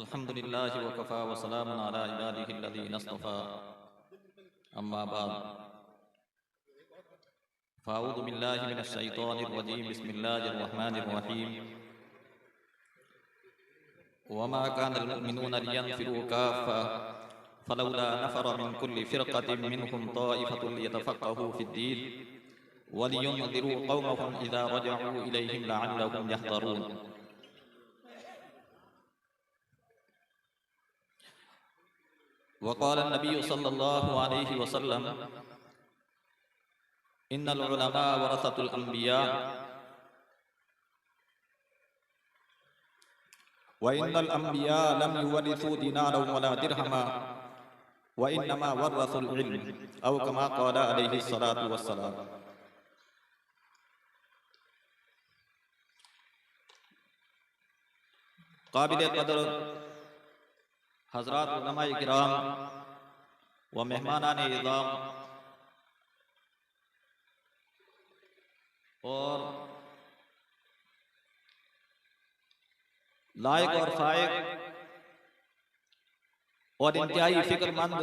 अल्हम्दुलिल्लाहि व कफ़ा व सलामुन अला इबादिहि अल्लज़ीना इस्तफ़ा अम्मा बाद फ़अऊज़ु बिल्लाहि मिनश शैतानिर रजीम बिस्मिल्लाहिर रहमानिर रहीम वमा कानल मुमिनूना लियनफ़िरू काफ़्फ़ा फ़लौला नफ़रा मिन कुल्लि फ़िरक़तिन मिनहुम ताइफ़तुन लियतफ़क़्क़हू फ़िद्दीन वलियुनज़िरू क़ौमहुम इज़ा रजअू इलैहिम लअल्लहुम यहज़रून। वक़ाल नबी सल्लल्लाहु अलैहि वसल्लम इन्नल उलमा वरसतुल अंबिया व इन्नल अंबिया लम युवरिसू दीनारन वला दिरहमा व इन्नमा वरसुल इल्म औ कमा क़ाल अलैहि सलातु वस्सलाम। काबिल क़दर हज़रात उलमाए किराम व मेहमानाने इज़ाम और लायक और फायक और इंतहाई फिक्रमंद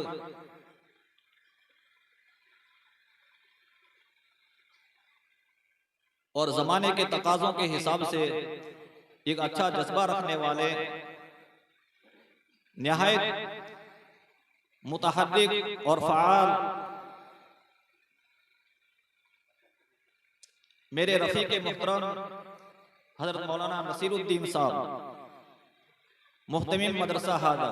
और ज़माने के तकाज़ों के हिसाब से एक अच्छा जज्बा रखने वाले निहायत मुतहर्रिक और फ़आल मेरे रफ़ीक़े मुहतरम हज़रत मौलाना नसीरुद्दीन साहब मुहतमिम मदरसा हाजा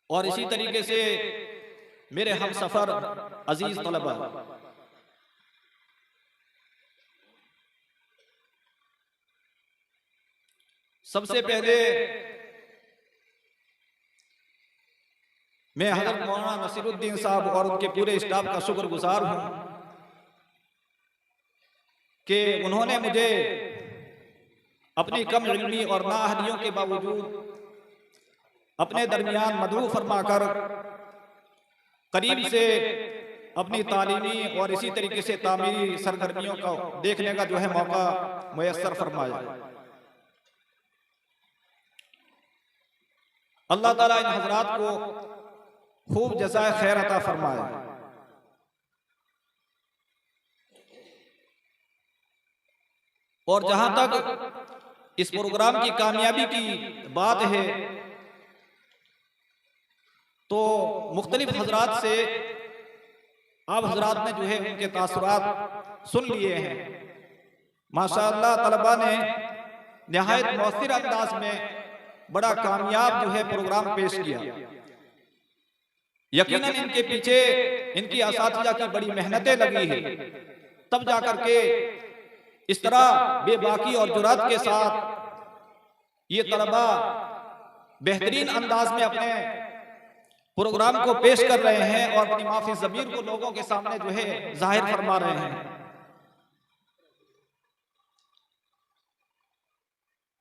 और इसी तरीके से मेरे हम सफ़र अजीज़ तलबा, सबसे पहले मैं हज़रत मौलाना नसीरुद्दीन साहब और उनके पूरे स्टाफ का शुक्रगुजार हूँ कि उन्होंने मुझे अपनी कम इल्मी और नाअहलियों के बावजूद अपने दरमियान मदऊ फरमाकर करीब से अपनी तालीमी और इसी तरीके से तामीरी सरगर्मियों को देखने का जो है मौका मुयस्सर फरमाया। अल्लाह ताला इन हज़रात को खूब जज़ाए खैर अता फरमाए। और जहां तक इस प्रोग्राम की कामयाबी की बात है तो मुख्तलिफ हज़रात से आप हज़रात ने जो है उनके तासुरात सुन लिए हैं। माशाअल्लाह तलबा ने निहायत मौसर अंदाज में बड़ा कामयाब जो है प्रोग्राम पेश किया। यकीनन इनके पीछे इनकी असातिज़ा की बड़ी मेहनतें लगी है, तब जाकर के इस तरह बेबाकी और जुरात के साथ ये तलबा बेहतरीन अंदाज में अपने प्रोग्राम को पेश कर रहे हैं और अपनी माफी ज़मीर को लोगों के सामने जो है जाहिर फरमा रहे हैं।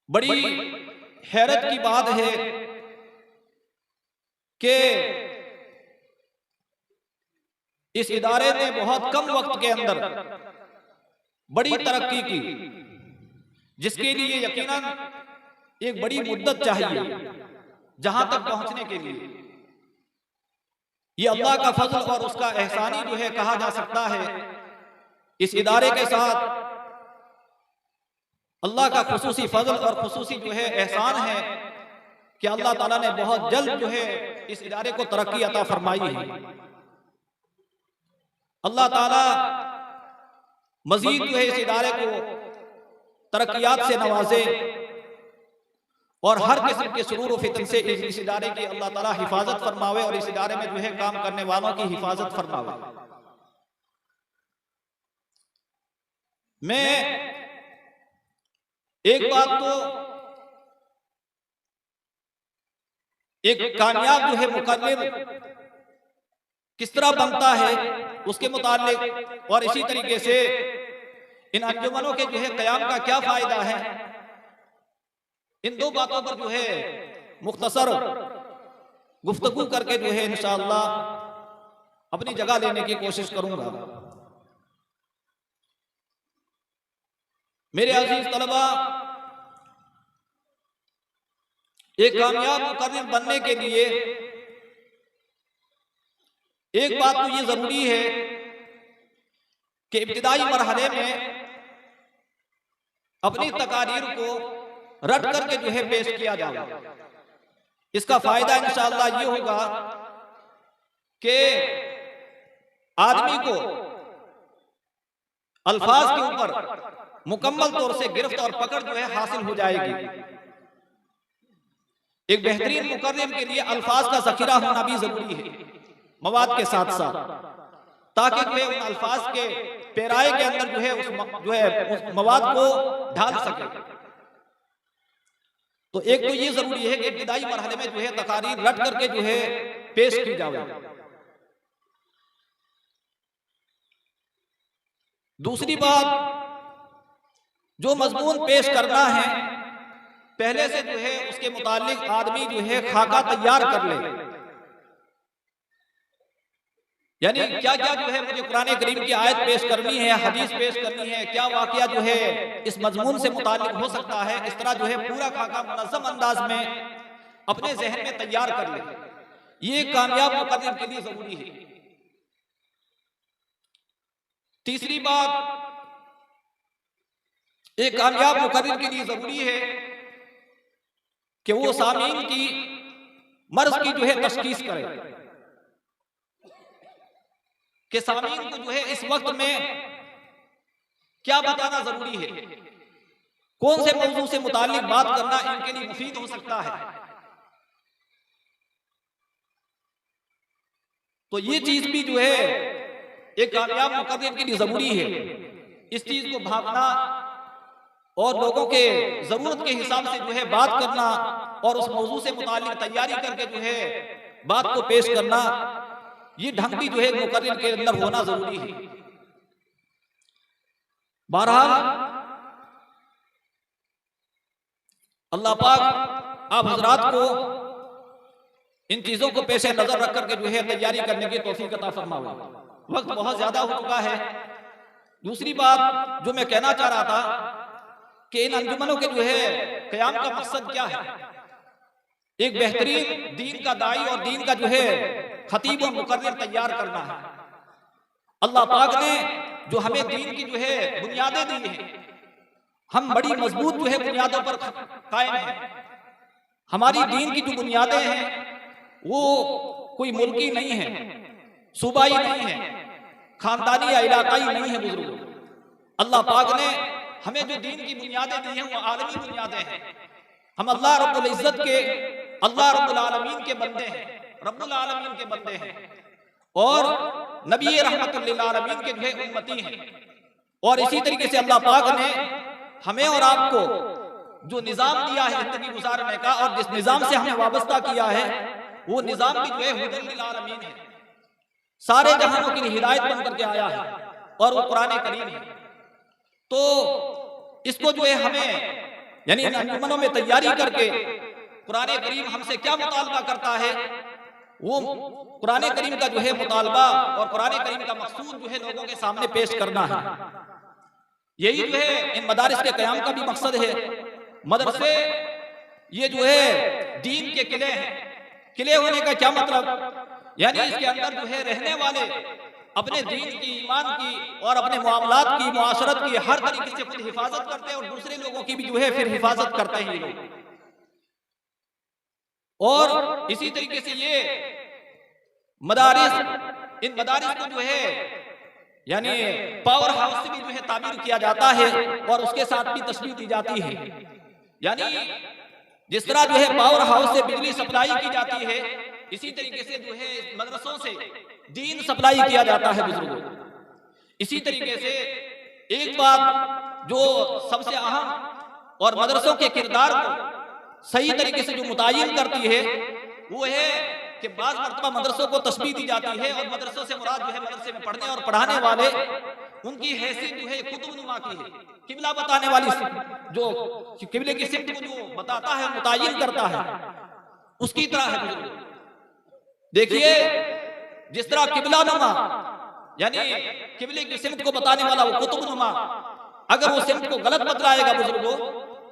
बड़ी हैरत की बात है कि इस इदारे ने बहुत कम वक्त के अंदर बड़ी तरक्की की, जिसके लिए यकीनन एक बड़ी मुद्दत चाहिए जहां तक पहुंचने के लिए। ये अल्लाह का फजल और उसका एहसानी जो है कहा जा सकता है। इस इदारे के साथ अल्लाह का खुसूसी फजल और खुसूसी जो है एहसान है कि अल्लाह ताला ने बहुत जल्द जो है इस इदारे को तरक्की अता फरमाई है। अल्लाह ताला मजीद जो है इस इदारे को तरक्कियात से नवाजे और हर किस्म के सुरूर फितन से इस इदारे की अल्लाह ताला हिफाजत फरमावे और इस इदारे में जो है काम करने वालों की हिफाजत फरमावे। मैं एक बात तो एक कामयाब जो है मुकल्लिम किस तरह बनता है उसके मुतालिक और इसी तरीके से इन अंजुमनों के जो है क़याम का क्या फायदा है, इन दो बातों पर जो है मुख्तसर गुफ्तगू करके जो है इंशाअल्लाह अपनी जगह लेने की कोशिश करूंगा। मेरे अजीज तलबा, एक कामयाब मुकर्रिर बनने के लिए एक बात तो ये जरूरी है कि इब्तिदाई मरहले में अपनी तकारीर को रट करके जो है पेश किया जाए। इसका फायदा इंशाअल्लाह ये होगा कि आदमी को अल्फाज के ऊपर मुकम्मल तौर से गिरफ्त और पकड़ जो है हासिल हो जाएगी। एक बेहतरीन मुकर्रिर के लिए अल्फाज का जखीरा होना भी जरूरी है मवाद के साथ साथ, ताकि जो है उन अल्फाज के पैराए के अंदर जो है उस मवाद को ढाल सके। तो एक तो ये जरूरी है कि इब्तिदाई मरहले में जो है तकारीर रट करके जो है पेश की जाए। दूसरी बात, जो मजमून पेश करना है पहले से जो है उसके मुतालिक आदमी जो है खाका तैयार कर ले, यानी क्या क्या जो है मुझे कुरान करीम की आयत पेश करनी है, हदीस पेश करनी है, क्या वाकया जो है इस मजमून से मुताल्लिक हो सकता है, इस तरह जो है पूरा खाका मुनज़्ज़म अंदाज में अपने जहन में तैयार कर ले। ये कामयाब मुकर्रिर के लिए जरूरी है। तीसरी बात, एक कामयाब मुकर्रिर के लिए जरूरी है कि वो सामीन की मर्ज की जो है तशखीस करे कि सामीन को जो है इस वक्त में क्या बताना जरूरी है, कौन से मौजू से मुताल्लिक बात करना इनके लिए मुफीद हो सकता है। तो ये चीज भी जो है एक कामयाब मुकर्रिर के लिए जरूरी है। इस चीज को भागना और लोगों के जरूरत के हिसाब से जो है बात करना और उस मौजू से मुताल्लिक तैयारी करके जो है बात को पेश करना, ये ढंग भी जो है मुकर्रिर के अंदर होना जरूरी है। बहरहाल अल्लाह पाक आप हजरात को इन चीजों को पेश नजर रख करके जो है तैयारी करने की तौफीक अता फरमाए। वक्त बहुत ज्यादा हो चुका है। दूसरी बात जो मैं कहना चाह रहा था कि इन अंजुमनों के जो है क़याम का मकसद क्या है, एक बेहतरीन दीन का दाई और दीन का जो है खतीब और मुकर्रिर तैयार करना है। अल्लाह पाक ने जो हमें दीन की जो है बुनियादें दी हैं, हम बड़ी मजबूत जो है बुनियादों पर कायम हैं। हमारी दीन की जो बुनियादें हैं वो कोई मुल्की नहीं है, सूबाई नहीं है, खानदानी या इलाकाई नहीं है। बुजुर्गों, अल्लाह पाक ने हमें जो दीन की बुनियादें दी हैं वो आलमी बुनियादें हैं। हम अल्लाह रब्बुल इज्जत के, अल्लाह रब्बुल आलमीन के बंदे हैं, रब्बुल आलमीन के बंदे हैं और नबी रहमतुल लिल आलमीन के जो है उम्मती हैं। और इसी तरीके से अल्लाह पाक ने हमें और आपको जो निज़ाम दिया है जिंदगी गुजारने का और जिस निज़ाम से हमें वाबस्ता किया है वो निज़ाम भी जो है हुदल लिल आलमीन है, सारे जहानों की हिदायत बन करके आया है और वो कुरान करीम है। तो इसको जो है हमें यानी इन अंजुमनों में तैयारी करके कुरान करीम हमसे क्या मुतालबा करता है, वो कुरान करीम का जो है मुतालबा और कुरान करीम का मकसूद जो है लोगों के सामने पेश करना है। यही जो है इन मदारिस के क़याम का भी मकसद है। मदरसे ये जो है दीन के किले हैं। किले होने का क्या मतलब, यानी इसके अंदर जो है रहने वाले अपने दीन की, ईमान की और अपने मामलात की, मुआशरत की हर तरीके से खुद हिफाजत करते हैं और दूसरे लोगों की भी जो है फिर हिफाजत करते हैं ये लोग। और इसी तरीके से ये मदारिस, इन मदारिस को जो है यानी पावर हाउस से भी जो है तामीर किया जाता है और उसके साथ भी तशबीह दी जाती है। यानी जिस तरह जो है पावर हाउस से बिजली सप्लाई की जाती है, इसी तरीके से जो है मदरसों से दीन सप्लाई किया जाता है बुजुर्गों। इसी तरीके से एक बात जो सबसे अहम और मदरसों के किरदार को सही तरीके से जो मुतय्यन करती है वो है कि बाज़ मरतबा मदरसों को तशबीह दी जाती है और मदरसों से मुराद जो है मदरसे में पढ़ने और पढ़ाने वाले उनकी हैसियत जो है कुतुबनुमा की है, किबला बताने वाली जो किबले की सिमत को जो बताता है, मुतय्यन करता है, उसकी तरह है। देखिए जिस तरह किबला नुमा यानी किबले की सिमत को बताने वाला वो कुतुबनुमा, अगर वो सिमत को गलत बतलाएगा बुजुर्गों,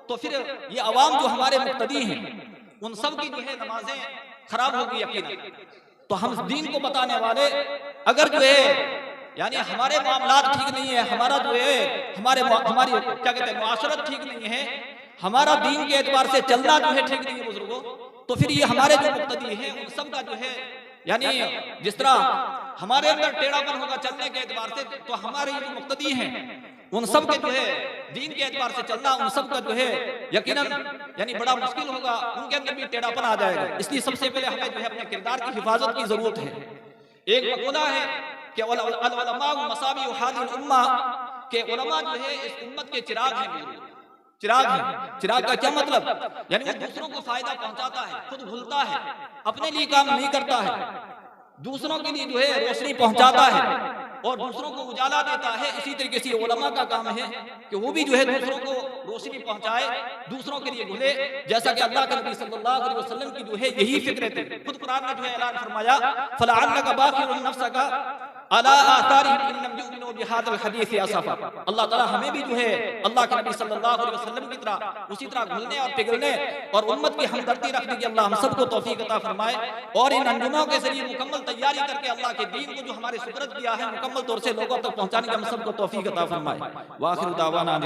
तो फिर ये अवाम जो हमारे मुक्तदी हैं उन सब की जो है नमाजें खराब होगी यकीनन। तो हम दीन को बताने वाले अगर जो है यानी हमारे मामलात ठीक नहीं है, हमारा जो है हमारी क्या कहते हैं मुआशरत ठीक नहीं है, हमारा दीन के एतबार से चलना जो है ठीक नहीं है बुजुर्गों, तो फिर ये हमारे जो मुक्तदी हैं उन सब का जो है यानी जिस तरह हमारे अंदर टेढ़ापन होगा चलने के एतबार से, तो हमारे जो मुक्तदी हैं उन सब के जो है दीन के एतबार से चलना उन सब का जो है यकीनन यानी बड़ा मुश्किल होगा, उनके अंदर भी टेढ़ापन आ जाएगा। इसलिए सबसे पहले हमें जो है अपने किरदार की हिफाजत की जरूरत है। एक मकूला है कि उलमा मसाबी हादिल उम्मा, के उलमा जो है इस उम्मत के चिराग हैं। चिराग है, चिराग का क्या मतलब, यानी वो दूसरों को फायदा पहुंचाता है, खुद भूलता है, अपने लिए काम नहीं करता है, दूसरों के लिए जो है रोशनी पहुंचाता है और दूसरों को उजाला देता है। इसी तरीके से उलमा का काम है कि वो भी जो है दूसरों को रोशनी पहुंचाए, दूसरों के लिए भूले, जैसा कि अल्लाह के नबी सल्लल्लाहु अलैहि वसल्लम की जो है यही फिक्र थी। खुद कुरान ने जो है ऐलान फरमाया, फलअल्लका बाखिउन नफ्सका अला आसारिहिम इन लम युमिनू बिहादिल हदीस असफा। अल्लाह ताला हमें भी जो है अल्लाह के नबी सल्लल्लाहु अलैहि वसल्लम की तरह उसी तरह घुलने और पिघलने और उम्मत की हमदर्दी रखने की अल्लाह हम सबको तौफीक अता फरमाए, और इन अंजुमों के जरिए मुकम्मल तैयारी करके अल्लाह के दीन को जो हमारे सुपुर्द किया है मुकम्मल तौर से लोगों तक पहुंचाने की हम सबको तौफीक अता फरमाए। वाखिर दावाना